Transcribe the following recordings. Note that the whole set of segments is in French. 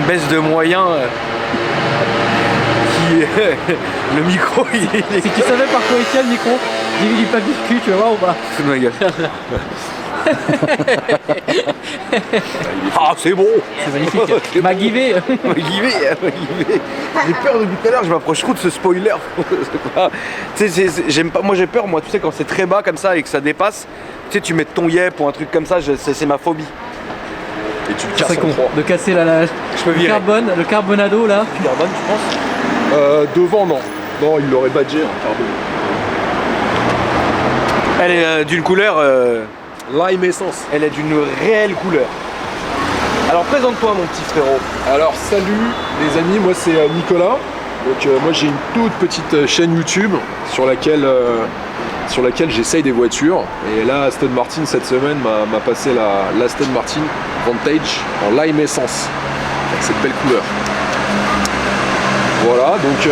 baisse de moyens qui... le micro, il est... Si tu savais par quoi il tient le micro, dis-lui du papier de cul, tu vas voir ou pas? Fous de ma gueule. Ah, c'est bon. C'est magnifique. Magivé. Magivé. J'ai peur depuis tout à l'heure, je m'approche trop de ce spoiler. Tu sais, j'aime pas, moi j'ai peur, moi, tu sais, quand c'est très bas comme ça et que ça dépasse, tu sais, tu mets ton yep ou un truc comme ça, c'est ma phobie. Et tu le casses C'est en con trois. de casser le carbone, le carbonado là. Carbone, tu penses? Devant, non. Non, il l'aurait badgé, hein, carbone. Elle est d'une couleur... Lime essence. Elle est d'une réelle couleur. Alors présente-toi mon petit frérot. Alors salut les amis, moi c'est Nicolas. Donc moi j'ai une toute petite chaîne YouTube sur laquelle j'essaye des voitures. Et là Aston Martin cette semaine m'a passé l'Aston Martin Vantage en lime essence. Avec cette belle couleur. Voilà, donc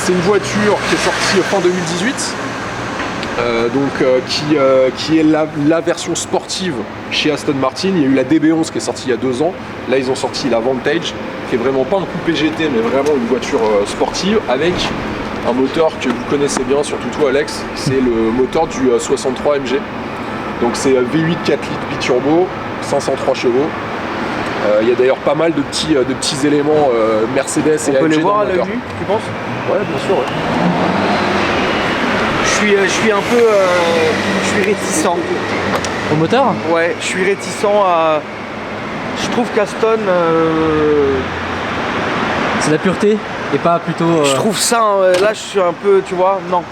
c'est une voiture qui est sortie fin 2018. Qui est la version sportive chez Aston Martin. Il y a eu la DB11 qui est sortie il y a 2 ans. Là ils ont sorti la Vantage, qui est vraiment pas un coupé GT mais vraiment une voiture sportive avec un moteur que vous connaissez bien, surtout toi Alex, c'est le moteur du 63 MG. Donc c'est V8 4 litres biturbo, 503 chevaux. Il y a d'ailleurs pas mal de petits éléments Mercedes et AMG. On peut les voir dans à le l'œil moteur. nu, tu penses? Ouais, bien sûr. Ouais. Je suis un peu... je suis réticent. Au moteur? Ouais, je suis réticent à... Je trouve qu'Aston... C'est la pureté et pas plutôt... Je trouve ça... là, je suis un peu... Tu vois, non.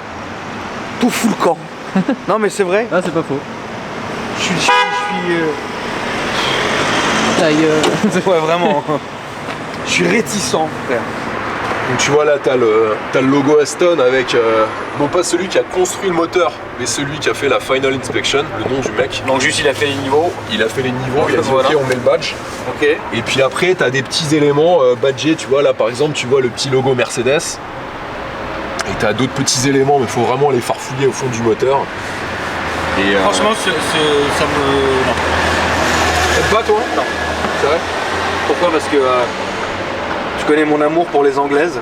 Tout fout le camp. Non, mais c'est vrai. Ah, c'est pas faux. Je suis... Aïe, Ouais, vraiment. Je suis réticent, frère. Donc tu vois là t'as le logo Aston avec non pas celui qui a construit le moteur mais celui qui a fait la Final Inspection, le nom du mec. Donc juste, il a fait les niveaux. Il a fait les niveaux, il a dit Voilà. ok on met le badge. Ok. Et puis après t'as des petits éléments badgés, tu vois là par exemple tu vois le petit logo Mercedes. Et t'as d'autres petits éléments mais il faut vraiment les farfouiller au fond du moteur. Et Franchement, ça me... Non. t'aimes pas toi? Non. C'est vrai? Pourquoi? Parce que tu connais mon amour pour les anglaises.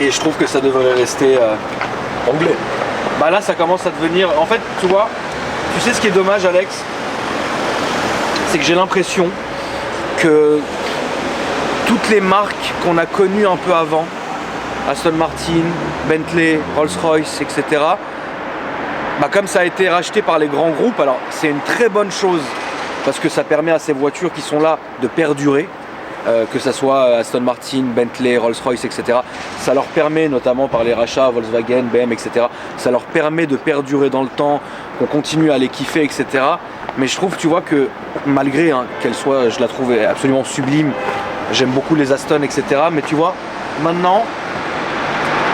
Et je trouve que ça devrait rester... Anglais. Bah là, ça commence à devenir... En fait, tu vois, tu sais ce qui est dommage, Alex? C'est que j'ai l'impression que toutes les marques qu'on a connues un peu avant, Aston Martin, Bentley, Rolls-Royce, etc., bah comme ça a été racheté par les grands groupes, alors c'est une très bonne chose parce que ça permet à ces voitures qui sont là de perdurer, que ça soit Aston Martin, Bentley, Rolls-Royce, etc. Ça leur permet, notamment par les rachats Volkswagen, BM, etc., ça leur permet de perdurer dans le temps, qu'on continue à les kiffer, etc. Mais je trouve, tu vois, que malgré qu'elle soit, je la trouve absolument sublime, j'aime beaucoup les Aston, etc. Mais tu vois, maintenant,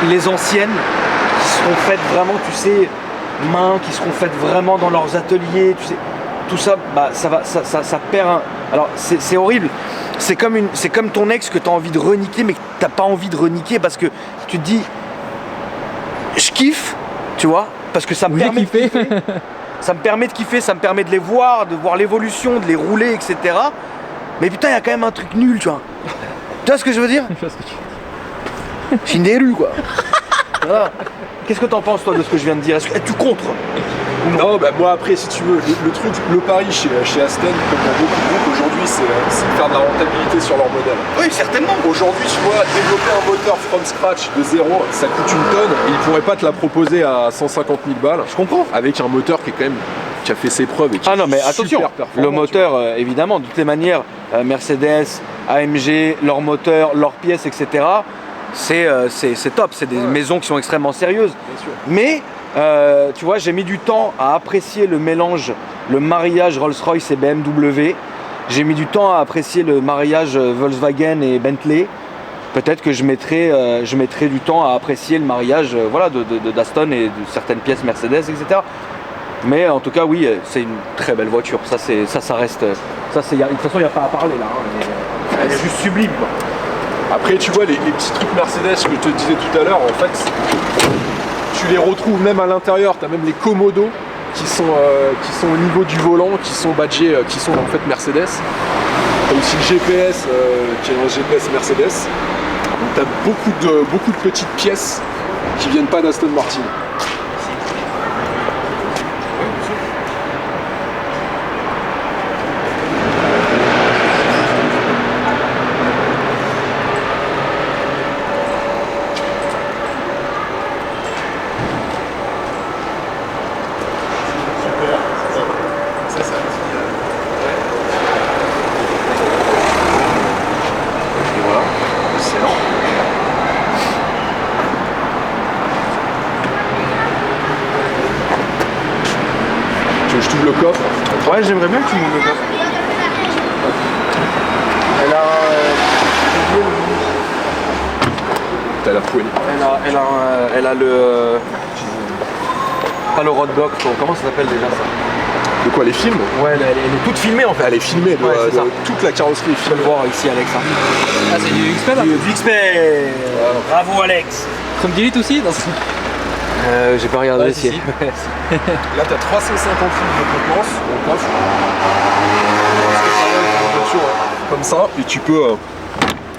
les anciennes qui seront faites vraiment, tu sais, main, qui seront faites vraiment dans leurs ateliers, tu sais, tout ça, bah, ça perd un... Alors, c'est horrible. C'est comme ton ex que tu as envie de reniquer, mais que tu n'as pas envie de reniquer parce que tu te dis, je kiffe, tu vois, parce que ça me permet de kiffer. Ça me permet de kiffer, ça me permet de voir l'évolution, de les rouler, etc. Mais putain, il y a quand même un truc nul, tu vois. Tu vois ce que je veux dire? Je suis une dérue, quoi. Voilà. Qu'est-ce que t'en penses, toi, de ce que je viens de dire? Es-tu contre? Non, bah moi après, si tu veux, le truc, le pari chez Aston, comme dans beaucoup de groupes aujourd'hui, c'est de faire de la rentabilité sur leur modèle. Oui, certainement. Aujourd'hui, tu vois, développer un moteur from scratch de zéro, ça coûte une tonne et ils pourraient pas te la proposer à 150 000 balles. Je comprends. Avec un moteur qui est quand même, qui a fait ses preuves et qui Ah non, mais est attention, super performant. le moteur, évidemment, de toutes les manières, Mercedes, AMG, leur moteur, leurs pièces, etc., c'est top. C'est des maisons qui sont extrêmement sérieuses. Bien sûr. Mais, tu vois, j'ai mis du temps à apprécier le mélange, le mariage Rolls-Royce et BMW. J'ai mis du temps à apprécier le mariage Volkswagen et Bentley. Peut-être que je mettrai du temps à apprécier le mariage voilà, d'Aston et de certaines pièces Mercedes, etc. Mais en tout cas, oui, c'est une très belle voiture. Ça reste. De toute façon, il n'y a pas à parler là. Hein. Elle est juste sublime, quoi. Après, tu vois, les petits trucs Mercedes que je te disais tout à l'heure, en fait, tu les retrouves même à l'intérieur. Tu as même les commodos qui sont au niveau du volant, qui sont badgés, qui sont en fait Mercedes. T'as aussi le GPS qui est un GPS Mercedes. Donc t'as beaucoup de petites pièces qui viennent pas d'Aston Martin. Je t'ouvre le coffre. Ouais, j'aimerais bien que tu m'ouvres le coffre. Elle a. T'as la poignée. Elle a le. Pas le roadblock, comment ça s'appelle déjà ça? De quoi, les films? Ouais, elle est toute filmée en fait. Elle est filmée, c'est ça. toute la carrosserie est Tu peux filmée. le voir ici, Alex. Hein. Ah, c'est du XP là? Du XP. Bravo, Alex. Chrome Delete aussi dans ce... J'ai pas regardé Ouais, si. si. Là, t'as 350 litres de contenance dans le coffre. Parce que ça va avec une voiture, comme ça, et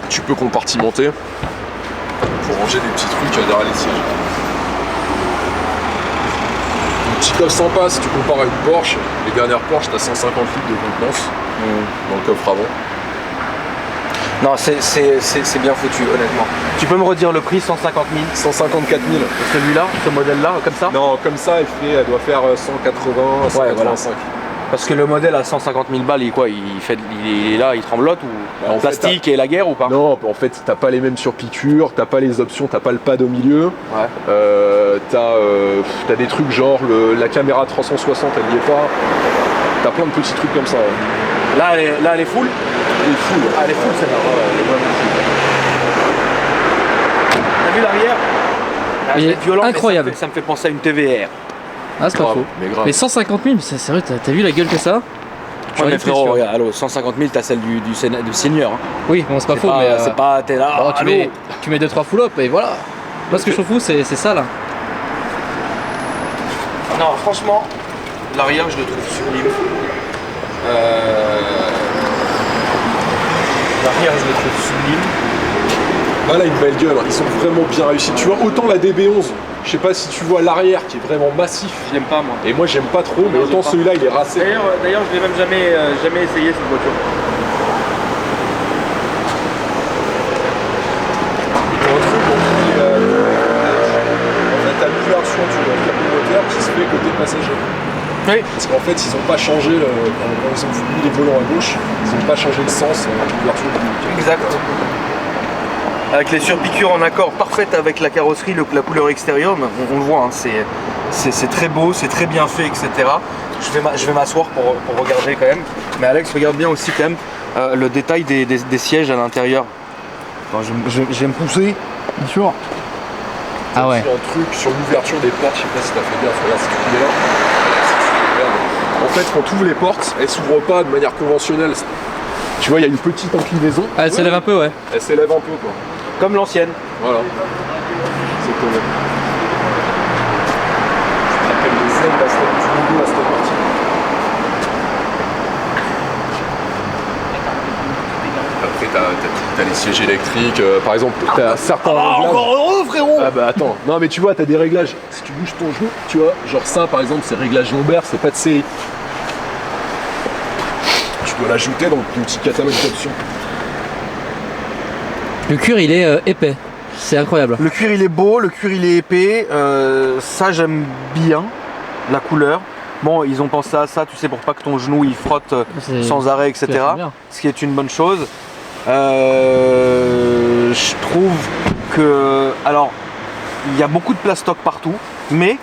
tu peux compartimenter pour ranger des petits trucs derrière les sièges. Un petit coffre sympa si tu compares à une Porsche. Les dernières Porsche, t'as 150 litres de contenance dans le coffre avant. Non, c'est bien foutu, honnêtement. Tu peux me redire le prix, 150 000? 154 000. Celui-là, ce modèle-là, comme ça? Non, comme ça, elle doit faire 180, 185. Parce que le modèle à 150 000 balles, il est là, il tremblote ou en en fait, plastique et la guerre ou pas? Non, en fait, t'as pas les mêmes surpiqûres, t'as pas les options, t'as pas le pad au milieu. Ouais. T'as des trucs genre la caméra 360, elle y est pas. T'as plein de petits trucs comme ça. Ouais. Là, elle est full? Elle est full. Ah, elle est full celle-là. T'as vu l'arrière? Il est C'est violent, incroyable. Mais ça me fait penser à une TVR. Ah, c'est pas Grave, faux. mais grave. Mais 150 000, c'est sérieux, t'as vu la gueule que ça? Ouais, mais frérot, regarde, allô, 150 000, t'as celle du senior. Hein. Oui, bon, c'est pas faux, mais. C'est pas, t'es là, oh, allô. tu mets 2-3 full-up et voilà. Moi, ce que je trouve fou, c'est ça là. Non, franchement, l'arrière, je le trouve sublime. L'arrière, je le trouve sublime. Voilà une belle gueule, hein. Ils sont vraiment bien réussis. Tu vois, autant la DB11, je sais pas si tu vois l'arrière qui est vraiment massif. Je l'aime pas, moi. Et moi j'aime pas trop, mais Non, autant j'aime pas. celui-là il est racé. D'ailleurs, je l'ai même jamais essayé cette voiture. Un truc en fait, t'as l'ouverture du capot moteur qui se fait côté passager. Oui. Parce qu'en fait, ils ont pas changé, quand ils ont mis les volants à gauche, ils ont pas changé le sens de l'ouverture du capot. Exact. Avec les surpiqûres en accord parfaite avec la carrosserie, la couleur extérieure, on le voit, hein, c'est très beau, c'est très bien fait, etc. Je vais m'asseoir pour regarder quand même. Mais Alex, regarde bien aussi quand même le détail des sièges à l'intérieur. Je vais me pousser. Bien sûr. Ah ouais. Il y a un truc sur l'ouverture des portes, je sais pas si t'as fait gaffe, regarde, si tu mets là. En fait, quand tu ouvres les portes, elles s'ouvrent pas de manière conventionnelle. Tu vois, il y a une petite inclinaison. Ah, elle s'élève un peu, ouais. Elle s'élève un peu, quoi. Comme l'ancienne. Voilà. C'est cool. Je te rappelle les ailes du logo Aston Martin. Après, t'as les sièges électriques. Par exemple, t'as certains réglages. Encore heureux, frérot. Ah bah attends, non mais tu vois, t'as des réglages. Si tu bouges ton genou, tu vois, genre ça par exemple, c'est réglage lombaire, c'est pas de série. Tu dois l'ajouter dans ton petit catalogue d'options. Le cuir, il est épais. C'est incroyable. Le cuir il est beau, le cuir il est épais, ça j'aime bien, la couleur. Bon, ils ont pensé à ça, tu sais, pour pas que ton genou il frotte sans arrêt, etc. Ce qui est une bonne chose. Je trouve que, alors, il y a beaucoup de plastoc partout, mais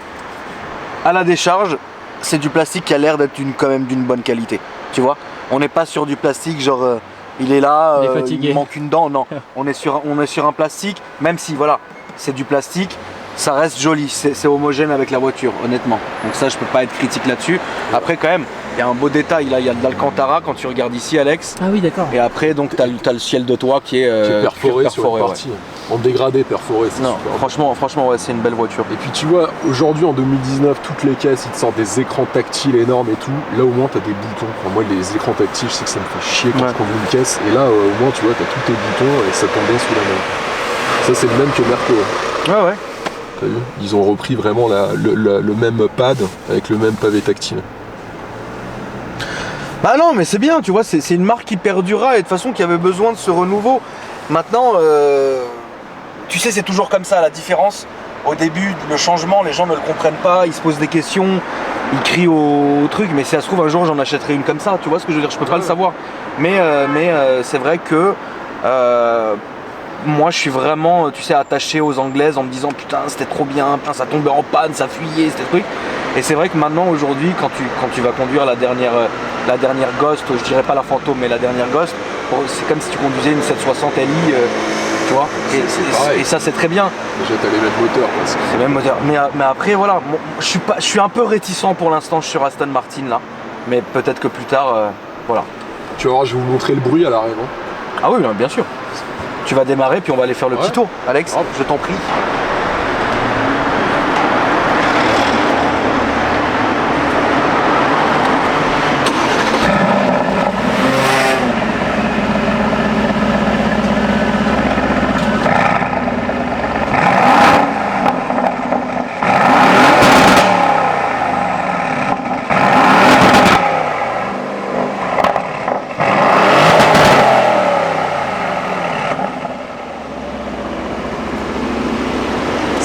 à la décharge, c'est du plastique qui a l'air d'être quand même d'une bonne qualité. Tu vois, on n'est pas sur du plastique genre il est là, il manque une dent. Non, on est sur un plastique, même si voilà, c'est du plastique, ça reste joli, c'est homogène avec la voiture, honnêtement. Donc ça, je peux pas être critique là-dessus. Après, quand même, il y a un beau détail là, il y a de l'Alcantara quand tu regardes ici, Alex. Ah oui, d'accord. Et après, donc, t'as le ciel de toit qui est perforé sur la ouais. partie. en dégradé perforé, c'est Non, super. franchement, ouais, c'est une belle voiture. Et puis tu vois, aujourd'hui en 2019, toutes les caisses ils te sortent des écrans tactiles énormes et tout. Là au moins t'as des boutons. Enfin, moi les écrans tactiles, je sais que ça me fait chier quand je conduis une caisse. Et là au moins tu vois, t'as tous tes boutons et ça tombe bien sous la main. Ça c'est le même que Merco. Ouais. T'as vu? Ils ont repris vraiment le même pad avec le même pavé tactile. Bah non, mais c'est bien, tu vois, c'est une marque qui perdurera et de toute façon qui avait besoin de ce renouveau. Maintenant, tu sais, c'est toujours comme ça, la différence. Au début, le changement, les gens ne le comprennent pas, ils se posent des questions, ils crient au truc, mais si ça se trouve, un jour, j'en achèterai une comme ça, tu vois ce que je veux dire, je peux pas le savoir. Mais c'est vrai que moi, je suis vraiment, tu sais, attaché aux anglaises en me disant, putain, c'était trop bien, putain, ça tombait en panne, ça fuyait, c'était truc. Et c'est vrai que maintenant, aujourd'hui, quand tu vas conduire la dernière Ghost, je dirais pas la Fantôme, mais la dernière Ghost, c'est comme si tu conduisais une 760 Li, tu vois. Et ça, c'est très bien. Déjà, t'as les mêmes moteurs. C'est le même moteur. Mais après, voilà, je suis un peu réticent pour l'instant sur Aston Martin là. Mais peut-être que plus tard, voilà. Tu vas voir, je vais vous montrer le bruit à l'arrêt, non? Ah oui, bien sûr. Tu vas démarrer, puis on va aller faire le petit tour. Alex, je t'en prie.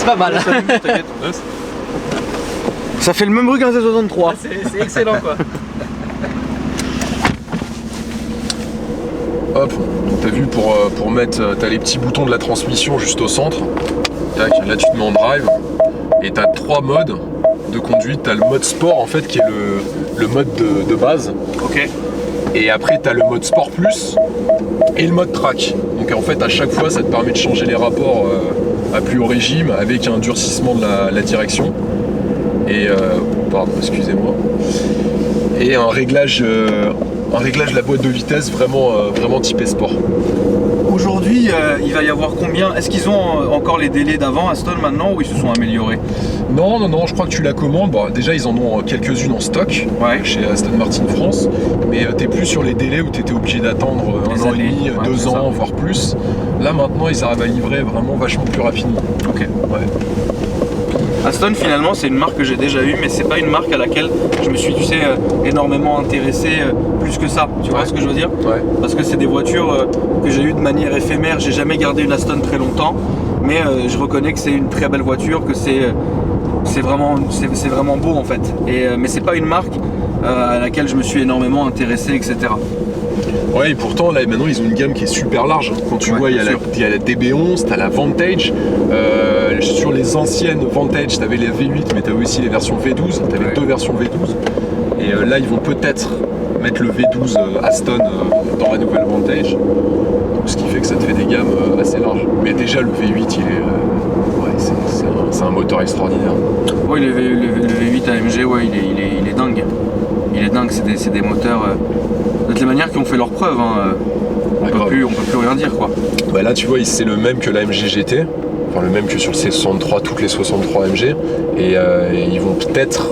Pas mal. Ça fait le même bruit qu'un Z63. C'est excellent quoi. Hop, donc t'as vu pour mettre, t'as les petits boutons de la transmission juste au centre. Tac, là tu te mets en drive et t'as 3 modes de conduite. T'as le mode sport en fait qui est le mode de base. Ok. Et après t'as le mode sport plus et le mode track. Donc en fait à chaque fois ça te permet de changer les rapports à plus haut régime avec un durcissement de la direction et pardon, excusez-moi, et un réglage de la boîte de vitesse vraiment typé sport. Aujourd'hui, il va y avoir combien? Est-ce qu'ils ont encore les délais d'avant Aston maintenant ou ils se sont améliorés? Non, je crois que tu la commandes. Bon, déjà, ils en ont quelques-unes en stock chez Aston Martin France, mais t'es plus sur les délais où t'étais obligé d'attendre un an et demi, 2 ans, voire plus. Là, maintenant, ils arrivent à livrer vraiment vachement plus rapidement. Ok. Ouais. Aston, finalement, c'est une marque que j'ai déjà eue, mais c'est pas une marque à laquelle je me suis, tu sais, énormément intéressé plus que ça. Tu vois ce que je veux dire? Ouais. Parce que c'est des voitures que j'ai eues de manière éphémère. J'ai jamais gardé une Aston très longtemps, mais je reconnais que c'est une très belle voiture, que c'est vraiment beau en fait. Mais c'est pas une marque à laquelle je me suis énormément intéressé, etc. Ouais, et pourtant, là, maintenant, ils ont une gamme qui est super large. Quand tu vois, il y a la DB11, t'as la Vantage. Sur les anciennes Vantage, t'avais les V8, mais t'avais aussi les versions V12. T'avais 2 versions V12. Et là, ils vont peut-être mettre le V12 Aston dans la nouvelle Vantage. Donc, ce qui fait que ça te fait des gammes assez larges. Mais déjà, le V8, c'est un moteur extraordinaire. Oui, le V8 AMG, ouais, il est dingue. Il est dingue, c'est des moteurs de toutes les manières qui ont fait leur preuve. On peut plus rien dire quoi. Bah là, tu vois, c'est le même que l'AMG GT. Enfin, le même que sur le C63, toutes les 63 AMG. Et ils vont peut-être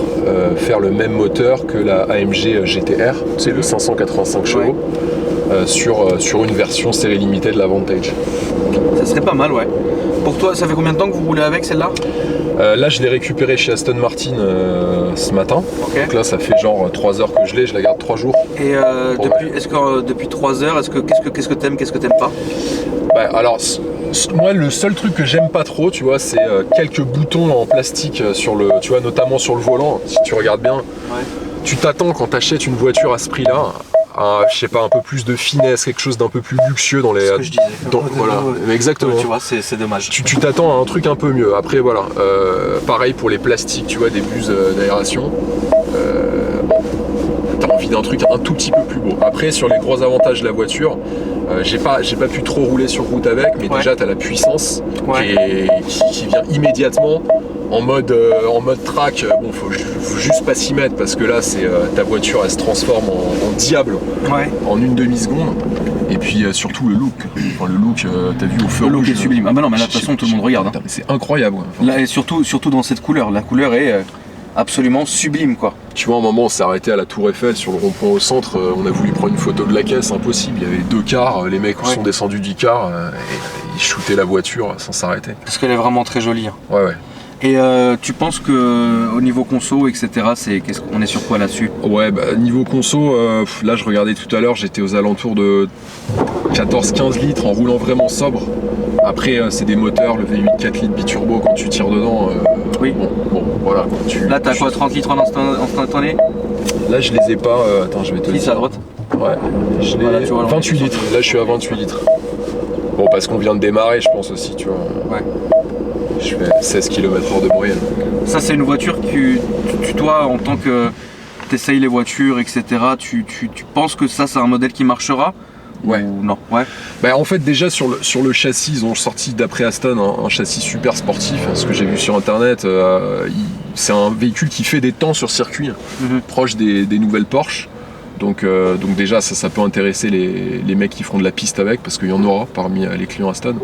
faire le même moteur que la AMG GTR. C'est le 585 chevaux. Sur une version série limitée de la Vantage. Ça serait pas mal, ouais. Pour toi, ça fait combien de temps que vous roulez avec celle-là? Là, je l'ai récupérée chez Aston Martin ce matin. Okay. Donc là, ça fait genre 3 heures que je la garde 3 jours. Et depuis 3 heures, qu'est-ce que t'aimes, qu'est-ce que t'aimes pas? Bah, alors, moi, le seul truc que j'aime pas trop, tu vois, c'est quelques boutons en plastique tu vois, notamment sur le volant. Si tu regardes bien, tu t'attends quand t'achètes une voiture à ce prix-là. Je sais pas, un peu plus de finesse, quelque chose d'un peu plus luxueux dans les. C'est ce que je disais. Voilà, mais exactement. Tu vois, c'est dommage. Tu t'attends à un truc un peu mieux. Après, voilà, pareil pour les plastiques, tu vois, des buses d'aération. T'as envie d'un truc un tout petit peu plus beau. Après, sur les gros avantages de la voiture, j'ai pas pu trop rouler sur route avec, mais déjà t'as la puissance qui vient immédiatement. En mode track, bon, faut juste pas s'y mettre parce que là, ta voiture, elle se transforme en diable en une demi-seconde. Et puis surtout le look. Enfin, le look, t'as vu au feu Le look rouge, est sublime. Ah bah non, mais là de toute façon tout le monde regarde. Putain, mais c'est incroyable. Ouais. Enfin, Là, et surtout dans cette couleur. La couleur est absolument sublime quoi. tu vois, à un moment, on s'est arrêté à la Tour Eiffel sur le rond-point au centre. On a voulu prendre une photo de la caisse, impossible. Il y avait 2 cars. Les mecs sont descendus du car et ils shootaient la voiture sans s'arrêter. Parce qu'elle est vraiment très jolie. Hein. Ouais. Et tu penses que au niveau conso, etc., on est sur quoi là-dessus? Ouais, bah, niveau conso, là je regardais tout à l'heure, j'étais aux alentours de 14-15 litres en roulant vraiment sobre. Après, c'est des moteurs, le V8 4 litres biturbo, quand tu tires dedans. Oui. Bon, voilà. Là, t'as quoi, 30 litres en instantané? Là, je les ai pas. Attends, je vais te Ici dire. à droite. Ouais, je l'ai. Voilà, tu vois, 28 litres. Là, je suis à 28 litres. Bon, parce qu'on vient de démarrer, je pense aussi, tu vois. Ouais. Je fais 16 km/h de moyenne. Ça, c'est une voiture que toi, en tant que t'essayes les voitures, etc., tu penses que ça, c'est un modèle qui marchera? Ouais. Ou non? Ouais. Bah, en fait, déjà sur le châssis, ils ont sorti d'après Aston un châssis super sportif. Ce que j'ai vu sur internet, c'est un véhicule qui fait des temps sur circuit, proche des nouvelles Porsche. Donc déjà, ça peut intéresser les mecs qui feront de la piste avec, parce qu'il y en aura parmi les clients Aston.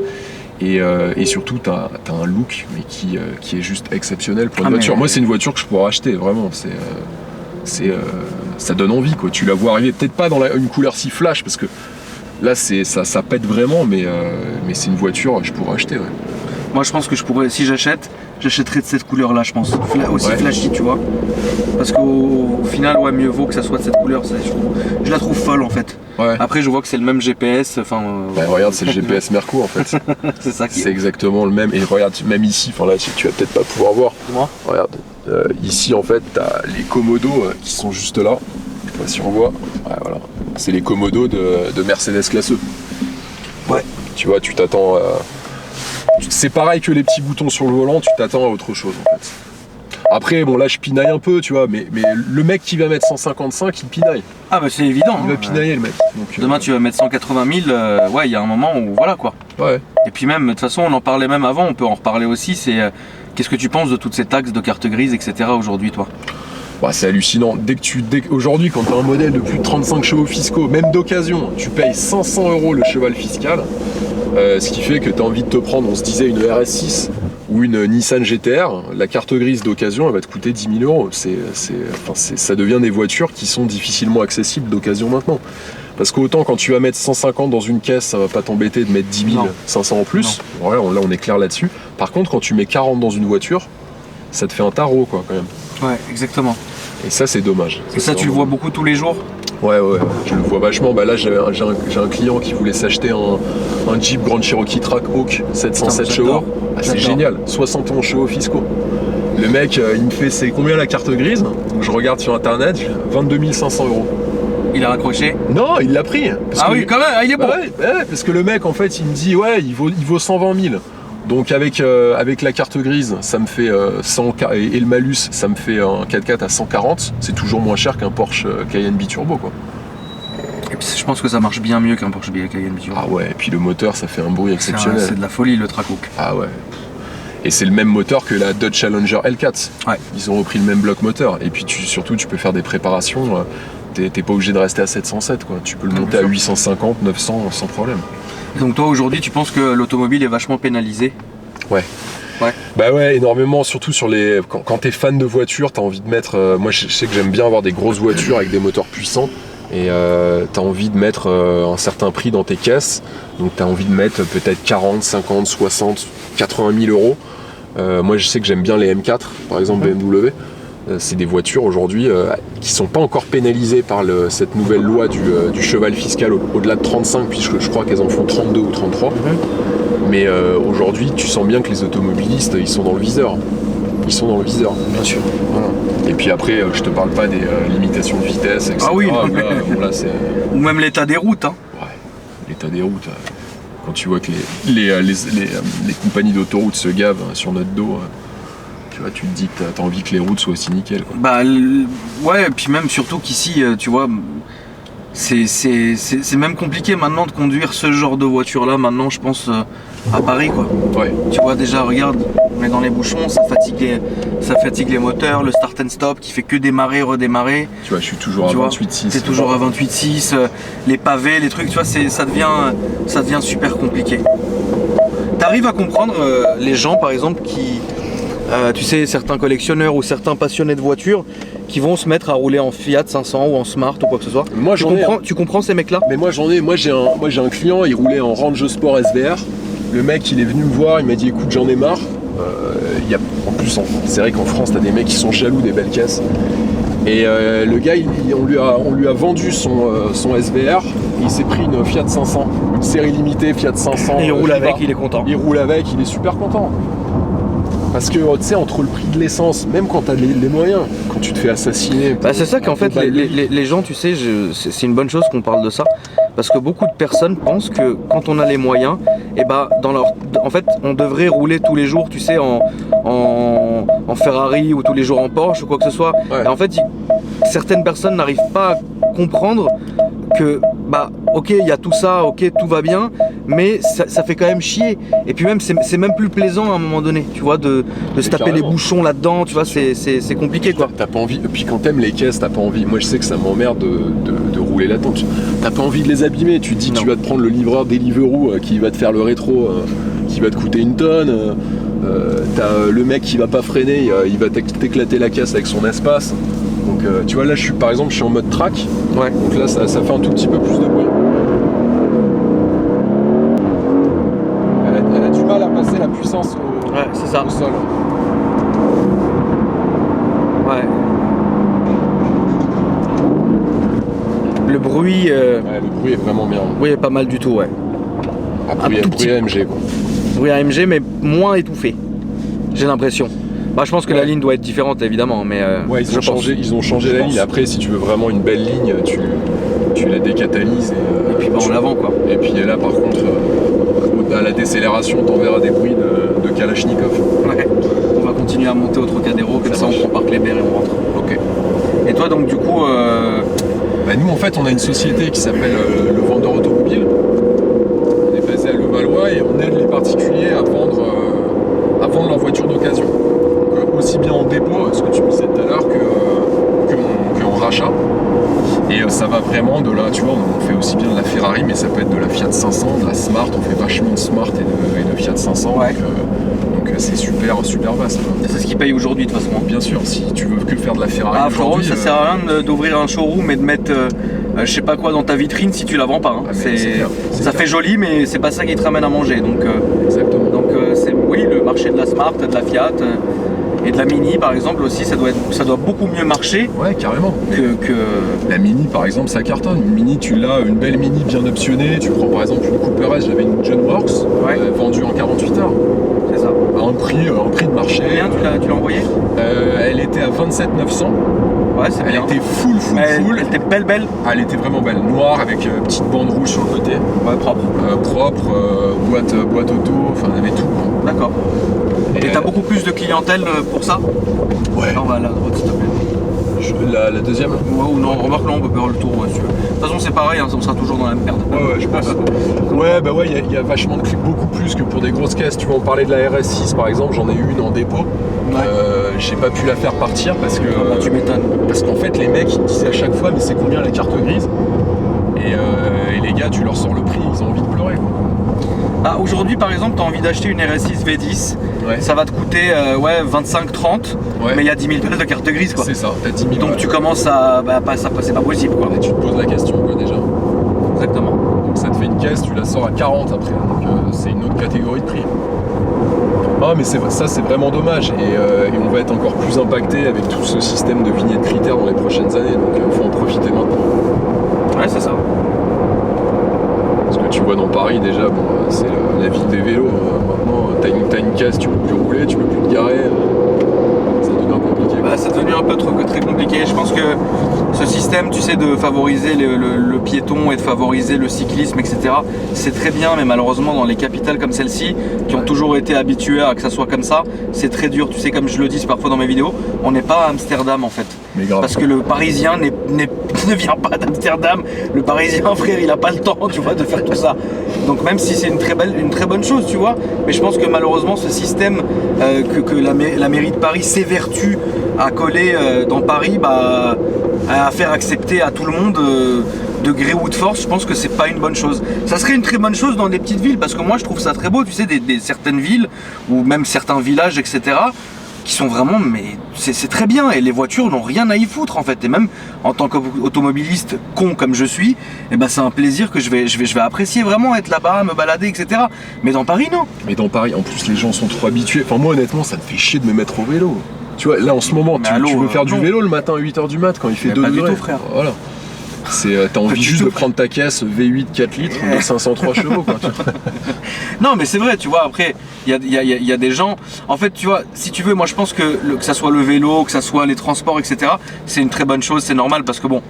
Et surtout, tu as un look mais qui est juste exceptionnel pour une voiture. Moi, c'est une voiture que je pourrais acheter, vraiment. Ça donne envie, quoi. Tu la vois arriver, peut-être pas dans une couleur si flash, parce que là, ça pète vraiment, mais c'est une voiture que je pourrais acheter. Ouais. Moi, je pense que si j'achèterais de cette couleur-là, je pense. Aussi flashy, tu vois. Parce qu'au final, mieux vaut que ça soit de cette couleur. Je la trouve folle, en fait. Ouais. Après, je vois que c'est le même GPS. Regarde, c'est le GPS Merco, en fait. C'est ça C'est exactement le même. Et regarde, même ici, là, tu vas peut-être pas pouvoir voir. Dis-moi. Regarde, ici, en fait, tu as les commodos qui sont juste là. Je sais pas si on voit. Ouais, voilà. C'est les commodos de Mercedes Classe E. Ouais. Tu vois, tu t'attends c'est pareil que les petits boutons sur le volant, tu t'attends à autre chose, en fait. Après, bon, là, je pinaille un peu, tu vois, mais le mec qui va mettre 155, il pinaille. Ah, bah, c'est évident. Il va pinailler, le mec. Donc, demain, tu vas mettre 180 000, il y a un moment où, voilà, quoi. Ouais. Et puis même, de toute façon, on en parlait même avant, on peut en reparler aussi, c'est qu'est-ce que tu penses de toutes ces taxes de carte grise, etc. aujourd'hui, toi? Bah, c'est hallucinant. Aujourd'hui, quand tu as un modèle de plus de 35 chevaux fiscaux, même d'occasion, tu payes 500 € le cheval fiscal. Ce qui fait que tu as envie de te prendre, on se disait, une RS6 ou une Nissan GTR. La carte grise d'occasion, elle va te coûter 10 000 €. Ça devient des voitures qui sont difficilement accessibles d'occasion maintenant. Parce qu'autant quand tu vas mettre 150 dans une caisse, ça va pas t'embêter de mettre 10 500 en plus. Ouais, là, on est clair là-dessus. Par contre, quand tu mets 40 dans une voiture, ça te fait un tarot, quoi, quand même. Ouais, exactement. Et ça, c'est dommage. Et ça, tu le vois beaucoup tous les jours? Ouais, je le vois vachement. Bah là, j'ai un client qui voulait s'acheter un Jeep Grand Cherokee Trackhawk 707 chevaux. Ah, c'est génial, 71 chevaux fiscaux. Le mec, il me fait, c'est combien la carte grise? Donc je regarde sur internet, 22 500 €. Il a raccroché? Non, il l'a pris. Oui, quand même, il est bon. Ouais, parce que le mec, en fait, il me dit, il vaut 120 000. Donc avec la carte grise, ça me fait 100 et le malus, ça me fait un 4x4 à 140. C'est toujours moins cher qu'un Porsche Cayenne biturbo, quoi. Et puis je pense que ça marche bien mieux qu'un Porsche Cayenne biturbo. Ah ouais, et puis le moteur, ça fait un bruit exceptionnel. C'est de la folie, le Trackhawk. Ah ouais. Et c'est le même moteur que la Dodge Challenger L4. Ouais. Ils ont repris le même bloc moteur. Et puis surtout, tu peux faire des préparations. T'es pas obligé de rester à 707, quoi. Tu peux le monter à 850, 900 sans problème. Et donc toi, aujourd'hui, tu penses que l'automobile est vachement pénalisée? Ouais. Bah ouais, énormément, surtout sur les. Quand t'es fan de voiture, t'as envie de mettre. Moi, je sais que j'aime bien avoir des grosses voitures avec des moteurs puissants. Et t'as envie de mettre un certain prix dans tes caisses. Donc t'as envie de mettre peut-être 40, 50, 60, 80 000 €. Moi, je sais que j'aime bien les M4, par exemple BMW. C'est des voitures aujourd'hui qui sont pas encore pénalisées par cette nouvelle loi du cheval fiscal au-delà de 35, puisque je crois qu'elles en font 32 ou 33. Mais aujourd'hui, tu sens bien que les automobilistes, ils sont dans le viseur. Ils sont dans le viseur. Bien sûr. Voilà. Et puis après, je te parle pas des limitations de vitesse, etc. Ah oui, là, ou même l'état des routes. Hein. Ouais, l'état des routes. Quand tu vois que les compagnies d'autoroutes se gavent sur notre dos, tu vois, tu te dis que t'as envie que les routes soient aussi nickel, quoi. Bah ouais, et puis même surtout qu'ici, tu vois, c'est même compliqué maintenant de conduire ce genre de voiture-là, maintenant, je pense, à Paris, quoi. Ouais. Tu vois, déjà, regarde, on est dans les bouchons, ça fatigue ça fatigue les moteurs, le start and stop qui fait que démarrer, redémarrer. Tu vois, je suis toujours à Tu vois, 28,6. t'es toujours à 28,6, les pavés, les trucs, tu vois, ça devient super compliqué. T'arrives à comprendre les gens par exemple qui, tu sais, certains collectionneurs ou certains passionnés de voitures qui vont se mettre à rouler en Fiat 500 ou en Smart ou quoi que ce soit. Moi, tu comprends ces mecs-là? Mais moi j'ai un client, il roulait en Range Sport SVR. Le mec, il est venu me voir, il m'a dit écoute, j'en ai marre. En plus, c'est vrai qu'en France, t'as des mecs qui sont jaloux des belles caisses. Et le gars, on lui a vendu son SVR. Il s'est pris une Fiat 500, une série limitée Fiat 500. Et il roule avec, il est content. Il roule avec, il est super content. Parce que tu sais, entre le prix de l'essence, même quand t'as les moyens, quand tu te fais assassiner. Bah c'est ça qu'en fait les gens, tu sais, c'est une bonne chose qu'on parle de ça. Parce que beaucoup de personnes pensent que quand on a les moyens, et bah en fait on devrait rouler tous les jours, tu sais, en Ferrari ou tous les jours en Porsche ou quoi que ce soit. Ouais. Et en fait, certaines personnes n'arrivent pas à comprendre que bah ok, il y a tout ça, ok, tout va bien, mais ça fait quand même chier. Et puis même c'est même plus plaisant à un moment donné, tu vois, de se taper les bouchons là-dedans, tu vois, c'est compliqué quoi. T'as pas envie, et puis quand t'aimes les caisses, t'as pas envie. Moi je sais que ça m'emmerde de rouler là-dedans. T'as pas envie de les abîmer, tu te dis que tu vas te prendre le livreur Deliveroo qui va te faire le rétro, qui va te coûter une tonne. T'as le mec qui va pas freiner, il va t'éclater la caisse avec son espace. Donc tu vois, là par exemple je suis en mode track. Ouais. Donc là ça fait un tout petit peu plus de bruit. Elle a du mal à passer la puissance au sol. Ouais. Le bruit. Ouais, le bruit est vraiment bien. Oui, pas mal du tout, ouais. Après, bruit AMG quoi. Bruit AMG, mais moins étouffé. J'ai l'impression. Bah, je pense que la ligne doit être différente évidemment, mais ouais, ils ont changé la ligne. Après, si tu veux vraiment une belle ligne, tu la décatalyses et puis en avant quoi. Et puis là, par contre, à la décélération, t'enverras des bruits de Kalachnikov. Ouais. On va continuer à monter au Trocadéro, comme ça on prend par Kléber et on rentre. Ok. Et toi donc du coup Bah, nous en fait on a une société qui s'appelle le Vendeur Automobile. On est basé à Levallois et on aide les particuliers à vendre leur voiture d'occasion. Donc aussi bien en dépôt, ce que tu me disais tout à l'heure, qu'en rachat. Et ça va vraiment de là, tu vois, on fait aussi bien de la Ferrari, mais ça peut être de la Fiat 500, de la Smart, on fait vachement de Smart et de Fiat 500. Ouais. Donc c'est super vaste. c'est ce qui paye aujourd'hui de toute façon. Bien sûr, si tu veux que faire de la Ferrari aujourd'hui... ça sert à rien d'ouvrir un showroom et de mettre je sais pas quoi dans ta vitrine si tu la vends pas. Hein. Ça fait joli, mais c'est pas ça qui te ramène à manger. Donc, exactement. Donc oui, le marché de la Smart, de la Fiat et de la Mini par exemple aussi, ça doit beaucoup mieux marcher. Ouais, carrément. Que... La Mini par exemple, ça cartonne. Une Mini, tu l'as, une belle Mini bien optionnée. Tu prends par exemple une Cooper S, j'avais une John Works vendue en 48 heures. C'est ça. À un prix de marché. Combien tu l'as envoyée Elle était à 27 900. Ouais, c'est bien. Elle était full. Elle était belle. Ah, elle était vraiment belle, noire avec petite bande rouge sur le côté. Ouais, propre. Boîte auto, enfin on avait tout. D'accord. Et t'as beaucoup plus de clientèle pour ça? Ouais. On va à la droite s'il te plaît. La deuxième? Ouais, ou non, remarque là on peut faire le tour si tu veux. De toute façon c'est pareil, hein, on sera toujours dans la même merde. Ouais, je pense. Ouais, il y a vachement de clips, beaucoup plus que pour des grosses caisses. Tu vas en parler de la RS6 par exemple, j'en ai eu une en dépôt. Ouais. J'ai pas pu la faire partir parce que. Tu m'étonnes. Parce qu'en fait les mecs ils disaient à chaque fois mais c'est combien la carte grise? Et les gars tu leur sors le prix, ils ont envie de pleurer quoi. Ah, aujourd'hui par exemple tu as envie d'acheter une RS6 V10, ça va te coûter 25-30, mais il y a 10 000 balles de carte grise quoi. C'est ça, t'as 10 000 donc tu commences à... c'est pas possible quoi. Et tu te poses la question quoi déjà. Exactement. Donc ça te fait une caisse, tu la sors à 40 après, donc c'est une autre catégorie de prix. Ah mais ça c'est vraiment dommage et on va être encore plus impacté avec tout ce système de vignettes critères dans les prochaines années, donc il faut en profiter maintenant. Ouais c'est ça. Parce que tu vois dans Paris déjà, bon, c'est la ville des vélos. Maintenant, t'as une caisse, tu peux plus rouler, tu peux plus te garer. Ça devient compliqué. Bah, c'est devenu un peu très compliqué. Je pense que ce système, tu sais, de favoriser le piéton et de favoriser le cyclisme, etc., c'est très bien, mais malheureusement, dans les capitales comme celle-ci, qui ont toujours été habituées à que ça soit comme ça, c'est très dur. Tu sais, comme je le dis parfois dans mes vidéos, on n'est pas à Amsterdam en fait. Mais grave. Parce que le Parisien ne vient pas d'Amsterdam. Le Parisien, frère, il n'a pas le temps, tu vois, de faire tout ça. Donc même si c'est une très bonne chose, tu vois, mais je pense que malheureusement, ce système que la mairie de Paris s'évertue à coller dans Paris, bah, à faire accepter à tout le monde de gré ou de force, je pense que c'est pas une bonne chose. Ça serait une très bonne chose dans des petites villes, parce que moi je trouve ça très beau, tu sais, certaines villes ou même certains villages, etc., qui sont vraiment, mais c'est très bien, et les voitures n'ont rien à y foutre en fait, et même en tant qu'automobiliste con comme je suis, et ben c'est un plaisir que je vais apprécier vraiment, être là-bas, me balader, etc. Mais dans Paris, non. Mais dans Paris, en plus les gens sont trop habitués. Enfin moi honnêtement, ça me fait chier de me mettre au vélo. Tu vois, là en ce moment, tu veux faire du vélo le matin à 8h du mat quand il fait 2 degrés. Pas du tout, frère. Voilà. T'as envie juste de prendre ta caisse V8 4 litres de 503 chevaux quoi. Non mais c'est vrai, tu vois, après il y a des gens, en fait tu vois, si tu veux, moi je pense que ça soit le vélo, que ça soit les transports, etc., c'est une très bonne chose, c'est normal, parce que bon,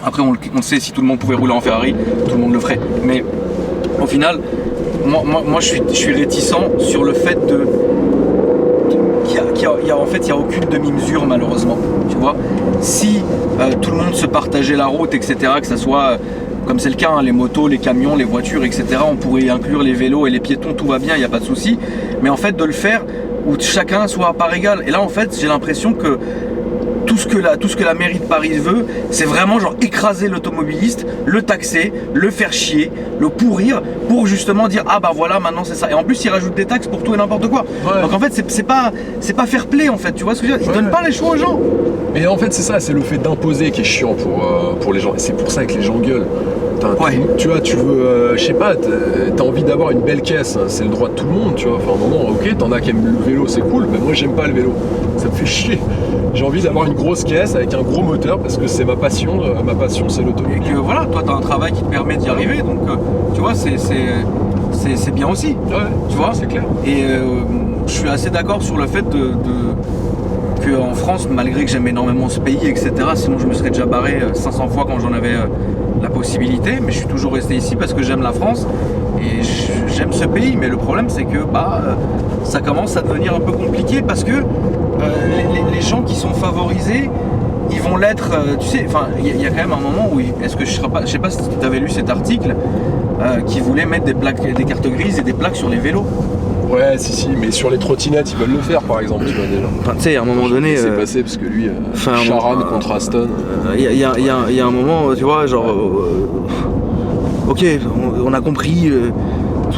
après on sait, si tout le monde pouvait rouler en Ferrari, tout le monde le ferait, mais au final, moi je suis réticent sur le fait en fait, il n'y a aucune demi-mesure malheureusement, tu vois. Si tout le monde se partageait la route, etc., que ça soit, comme c'est le cas, hein, les motos, les camions, les voitures, etc., on pourrait y inclure les vélos et les piétons, tout va bien, il n'y a pas de souci. Mais en fait, de le faire où chacun soit à part égale. Et là, en fait, j'ai l'impression que tout ce que la mairie de Paris veut, c'est vraiment genre écraser l'automobiliste, le taxer, le faire chier, le pourrir, pour justement dire ah bah voilà, maintenant c'est ça. Et en plus ils rajoutent des taxes pour tout et n'importe quoi. Ouais. Donc en fait c'est pas fair play en fait, tu vois ce que je veux dire. Ils donnent pas les choix aux gens. Mais en fait c'est ça, c'est le fait d'imposer qui est chiant pour les gens. Et c'est pour ça que les gens gueulent. Ouais. Tu vois, tu veux, je sais pas, t'as envie d'avoir une belle caisse, hein, c'est le droit de tout le monde, tu vois. Enfin, à un moment, ok, t'en as qui aiment le vélo, c'est cool, mais moi j'aime pas le vélo, ça me fait chier. J'ai envie d'avoir une grosse caisse avec un gros moteur parce que c'est ma passion c'est l'automobile. Et que voilà, toi t'as un travail qui te permet d'y arriver, donc tu vois, c'est bien aussi. Ouais, tu vois, c'est clair. Et je suis assez d'accord sur le fait que en France, malgré que j'aime énormément ce pays, etc., sinon je me serais déjà barré 500 fois quand j'en avais la possibilité, mais je suis toujours resté ici parce que j'aime la France et j'aime ce pays. Mais le problème c'est que ça commence à devenir un peu compliqué parce que les gens qui sont favorisés, ils vont l'être, tu sais, enfin il y a quand même un moment où, je sais pas si tu avais lu cet article qui voulait mettre des cartes grises et des plaques sur les vélos. Ouais, si, mais sur les trottinettes, ils veulent le faire par exemple, tu vois déjà. Enfin, tu sais, à un moment donné. C'est passé parce que lui, Charan contre Aston. Il y a un moment, tu vois, genre. Ok, on a compris.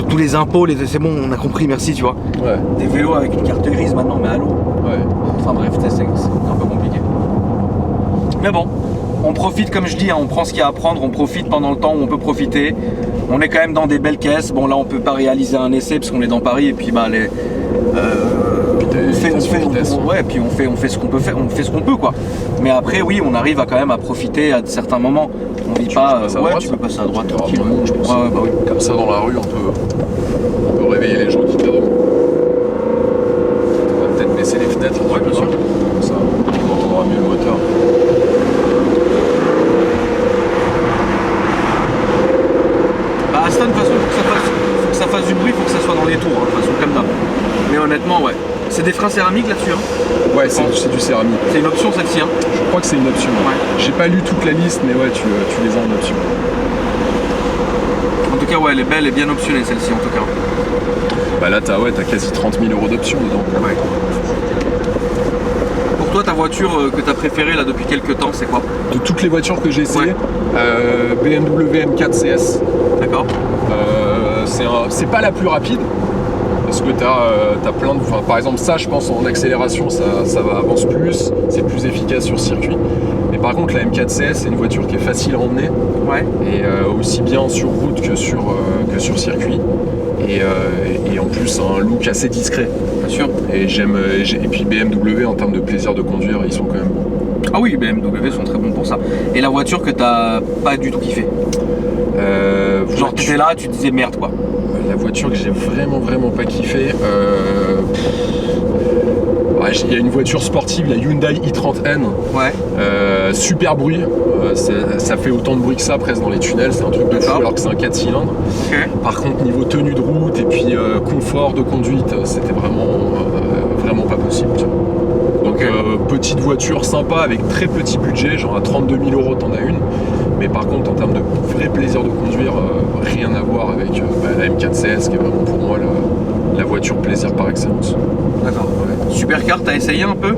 Tous les impôts, c'est bon, on a compris, merci, tu vois. Ouais. Des vélos avec une carte grise maintenant, mais allô. Ouais. Enfin bref, c'est un peu compliqué. Mais bon, on profite, comme je dis, hein, on prend ce qu'il y a à prendre, on profite pendant le temps où on peut profiter. On est quand même dans des belles caisses. Bon là on peut pas réaliser un essai parce qu'on est dans Paris et puis on fait ce qu'on peut faire, on fait ce qu'on peut quoi. Mais après oui, on arrive quand même à profiter à certains moments. On vit pas. Tu peux passer à droite tranquillement. Je pense. Oui. Comme ça dans la rue, on peut réveiller les gens qui pédalent. On va peut-être baisser les fenêtres. Ouais, bien sûr. Comme ça, on entendra mieux le moteur. Aston, de toute façon, faut que ça fasse du bruit, faut que ça soit dans les tours, hein, de toute façon, comme d'hab. Mais honnêtement, ouais. C'est des freins céramiques là-dessus, hein. Ouais, c'est du céramique. C'est une option celle-ci, hein. Je crois que c'est une option. Ouais. J'ai pas lu toute la liste, mais ouais, tu les as en option. En tout cas, ouais, elle est belle et bien optionnée celle-ci, en tout cas. Bah là, t'as quasi 30 000 € d'options dedans. Ouais. Pour toi, ta voiture que t'as préférée là depuis quelques temps, c'est quoi? De toutes les voitures que j'ai essayées, BMW M4 CS. D'accord. C'est pas la plus rapide parce que t'as plein de. Par exemple, ça, je pense en accélération, ça va avance plus, c'est plus efficace sur circuit. Mais par contre, la M4 CS, c'est une voiture qui est facile à emmener. Ouais. Et aussi bien sur route que sur circuit. Et en plus, un look assez discret. Bien sûr. Et puis BMW, en termes de plaisir de conduire, ils sont quand même bons. Ah oui, BMW sont très bons pour ça. Et la voiture que t'as pas du tout kiffé? Genre tu étais là, tu te disais merde quoi. La voiture que j'ai vraiment pas kiffé, Il y a une voiture sportive, la Hyundai i30N. Ouais. Super bruit. Ça fait autant de bruit que ça presque dans les tunnels. C'est un truc de fou alors que c'est un 4 cylindres. Okay. Par contre, niveau tenue de route et puis confort de conduite, c'était vraiment pas possible. Tu vois. Donc petite voiture sympa avec très petit budget, genre à 32 000 €, t'en as une. Mais par contre, en termes de vrai plaisir de conduire, rien à voir avec la M4 CS qui est vraiment pour moi la voiture plaisir par excellence. D'accord. Ouais. Supercar, t'as essayé un peu?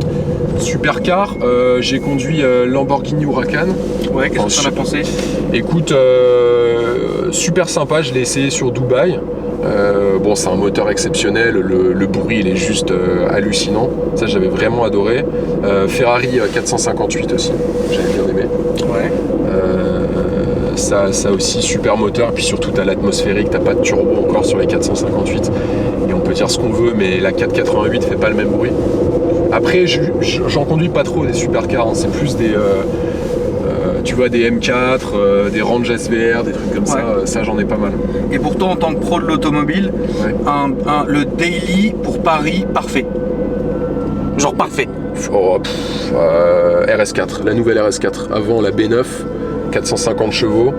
Supercar, j'ai conduit Lamborghini Huracan. Ouais, qu'est-ce que t'en as pensé? Écoute, super sympa, je l'ai essayé sur Dubaï. Bon, c'est un moteur exceptionnel, le bruit il est juste hallucinant, ça j'avais vraiment adoré. Ferrari 458 aussi, j'avais bien aimé. Ouais. Ça aussi super moteur, et puis surtout t'as l'atmosphérique, t'as pas de turbo encore sur les 458, et on peut dire ce qu'on veut, mais la 488 fait pas le même bruit. Après, j'en conduis pas trop des supercars, hein. C'est plus des tu vois, des M4, des Range SVR, des trucs comme ça j'en ai pas mal. Et pourtant, en tant que pro de l'automobile, le daily pour Paris, parfait. Genre parfait. RS4, la nouvelle RS4, avant la B9, 450 chevaux,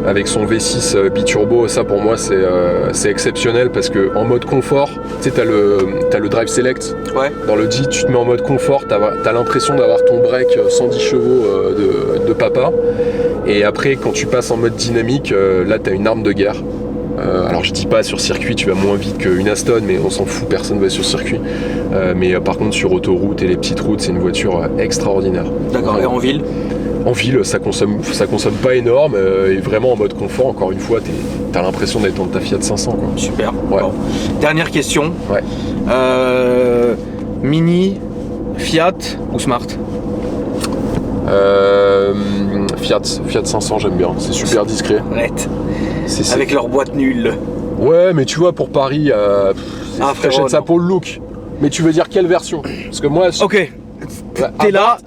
avec son V6 biturbo, ça pour moi c'est exceptionnel parce que en mode confort, tu sais, t'as le Drive Select. Ouais. Dans le D, tu te mets en mode confort, t'as l'impression d'avoir ton break 110 chevaux de papa. Et après, quand tu passes en mode dynamique, là t'as une arme de guerre. Alors je dis pas sur circuit tu vas moins vite qu'une Aston, mais on s'en fout, personne va sur circuit. Mais par contre sur autoroute et les petites routes, c'est une voiture extraordinaire. D'accord. Et en ville? En ville, ça consomme pas énorme, et vraiment en mode confort, encore une fois, t'as l'impression d'être dans ta Fiat 500 quoi. Super. Ouais. Bon. Dernière question. Ouais. Mini, Fiat ou Smart? Fiat 500 j'aime bien, c'est super discret. Arrête. Avec leur boîte nulle. Ouais, mais tu vois, pour Paris, t'achètes ça pour le look. Mais tu veux dire quelle version? Parce que moi... Ok. T'es là,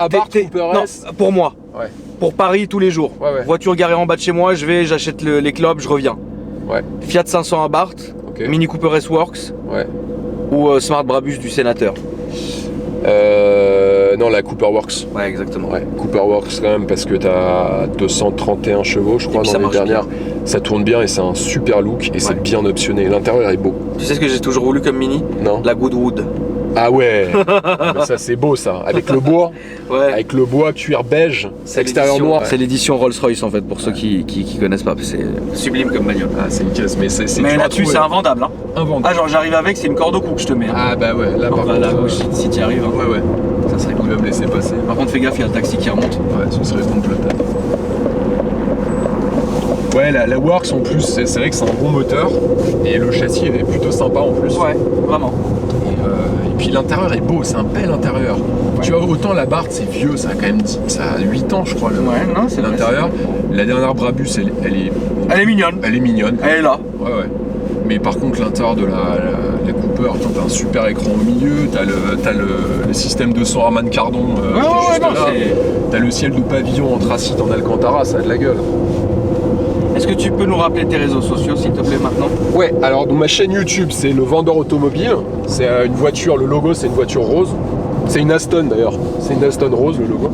non, pour moi. Ouais. Pour Paris tous les jours. Ouais. Voiture garée en bas de chez moi, j'achète les clopes, je reviens. Ouais. Fiat 500 Abarth, okay. Mini Cooper S-Works, ouais. Ou Smart Brabus du sénateur. Non, la Cooper Works. Ouais, exactement. Ouais, Cooper Works quand même, parce que t'as 231 chevaux, je crois, dans les dernières. Bien. Ça tourne bien et c'est un super look et c'est bien optionné. L'intérieur est beau. Tu sais ce que j'ai toujours voulu comme Mini? Non. La Goodwood. Ah ouais. Mais ça c'est beau ça, avec le bois. Ouais. Avec le bois cuir beige, extérieur noir. C'est l'édition Rolls-Royce en fait, pour ceux qui connaissent pas. C'est sublime comme bagnole. Ah, c'est une caisse, mais là-dessus c'est invendable. Hein. Invendable. Ah, genre j'arrive avec, c'est une corde au cou que je te mets. Hein. Ah bah ouais, là par contre. Là, si t'y arrives. Hein. Ouais. Ça serait cool. Tu vas me laisser passer. Par contre, fais gaffe, il y a le taxi qui remonte. Ouais, ce serait complètement. Ouais, la Works en plus, c'est vrai que c'est un bon moteur et le châssis est plutôt sympa en plus. Ouais, vraiment. Et puis l'intérieur est beau, c'est un bel intérieur. Ouais. Tu vois, autant la Barth c'est vieux, ça a quand même ça a 8 ans je crois. C'est l'intérieur. La dernière Brabus, elle est mignonne. Elle est mignonne. Elle est là. Ouais. Mais par contre, l'intérieur de la Cooper, t'as un super écran au milieu, t'as le système de son Harman Kardon t'as le ciel de pavillon anthracite en Alcantara, ça a de la gueule. Est-ce que tu peux nous rappeler tes réseaux sociaux s'il te plaît maintenant? Ouais, alors donc ma chaîne YouTube c'est le vendeur automobile, c'est une voiture, le logo c'est une voiture rose, c'est une Aston d'ailleurs, c'est une Aston rose le logo.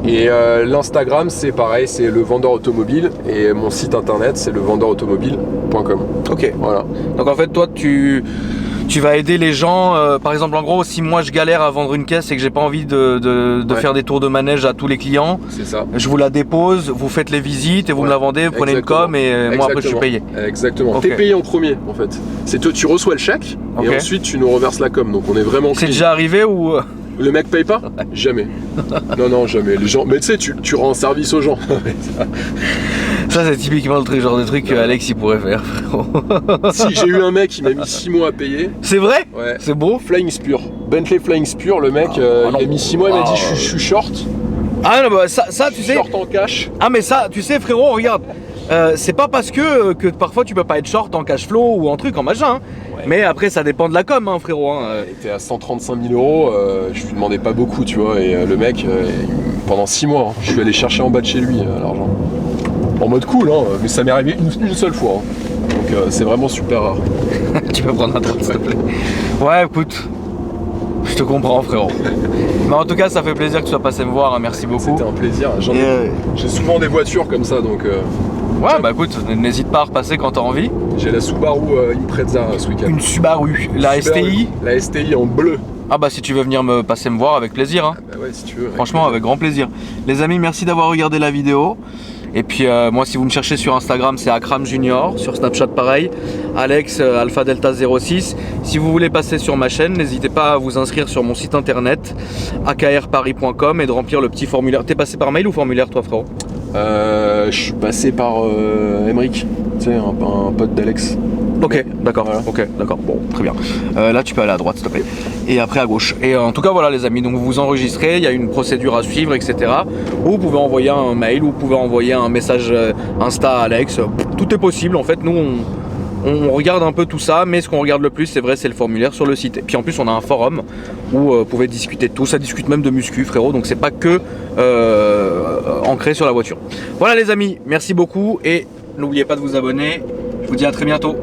Et l'Instagram c'est pareil, c'est le vendeur automobile et mon site internet c'est levendeurautomobile.com. Ok, voilà. Donc en fait toi tu vas aider les gens, par exemple en gros si moi je galère à vendre une caisse et que j'ai pas envie de faire des tours de manège à tous les clients, c'est ça. Je vous la dépose, vous faites les visites et vous me la vendez, vous prenez une com et moi après je suis payé. Exactement, t'es payé en premier en fait. C'est toi, tu reçois le chèque et ensuite tu nous reverses la com, donc on est vraiment C'est déjà arrivé ou... Le mec paye pas? Jamais. Non, jamais. Les gens... Mais tu sais, tu rends service aux gens. Ça c'est typiquement le genre de truc que Alex il pourrait faire, frérot. Si, j'ai eu un mec qui m'a mis 6 mois à payer. C'est vrai? Ouais. C'est beau? Flying Spur. Bentley Flying Spur, le mec, il a mis 6 mois, il m'a dit je suis short. Ah non, bah ça tu sais... Short en cash. Ah mais ça, tu sais frérot, regarde. C'est pas parce que parfois tu peux pas être short en cash flow ou en truc, en machin. Hein. Ouais. Mais après ça dépend de la com, hein, frérot. Hein. Il était à 135 000 €, je lui demandais pas beaucoup, tu vois. Et le mec, pendant 6 mois, je suis allé chercher en bas de chez lui l'argent. En mode cool, hein, mais ça m'est arrivé une seule fois. Hein. Donc c'est vraiment super rare. Tu peux prendre un train s'il te plaît. Ouais, écoute. Je te comprends, frérot. Mais en tout cas, ça fait plaisir que tu sois passé me voir, hein, merci beaucoup. C'était un plaisir. J'ai souvent des voitures comme ça, donc... Ouais, bah écoute, n'hésite pas à repasser quand t'as envie. J'ai la Subaru Impreza ce week-end. Une Subaru, la STI. La STI en bleu. Ah bah si tu veux venir me passer me voir, avec plaisir. Hein. Bah ouais, si tu veux. Franchement, avec grand plaisir. Les amis, merci d'avoir regardé la vidéo. Et puis moi, si vous me cherchez sur Instagram, c'est Akram Junior. Sur Snapchat, pareil. Alex Alpha Delta 06. Si vous voulez passer sur ma chaîne, n'hésitez pas à vous inscrire sur mon site internet akrparis.com et de remplir le petit formulaire. T'es passé par mail ou formulaire, toi, frérot? Je suis passé par Emeric, tu sais, un pote d'Alex. Ok, d'accord, voilà. Ok, d'accord, bon, très bien. Là, tu peux aller à droite, s'il te plaît. Et après à gauche. Et en tout cas, voilà, les amis, donc vous vous enregistrez, il y a une procédure à suivre, etc. Ou vous pouvez envoyer un mail, ou vous pouvez envoyer un message Insta à Alex. Tout est possible, en fait, nous, on regarde un peu tout ça, mais ce qu'on regarde le plus, c'est vrai, c'est le formulaire sur le site. Et puis en plus, on a un forum où vous pouvez discuter de tout. Ça discute même de muscu, frérot, donc c'est pas que ancré sur la voiture. Voilà, les amis, merci beaucoup et n'oubliez pas de vous abonner. Je vous dis à très bientôt.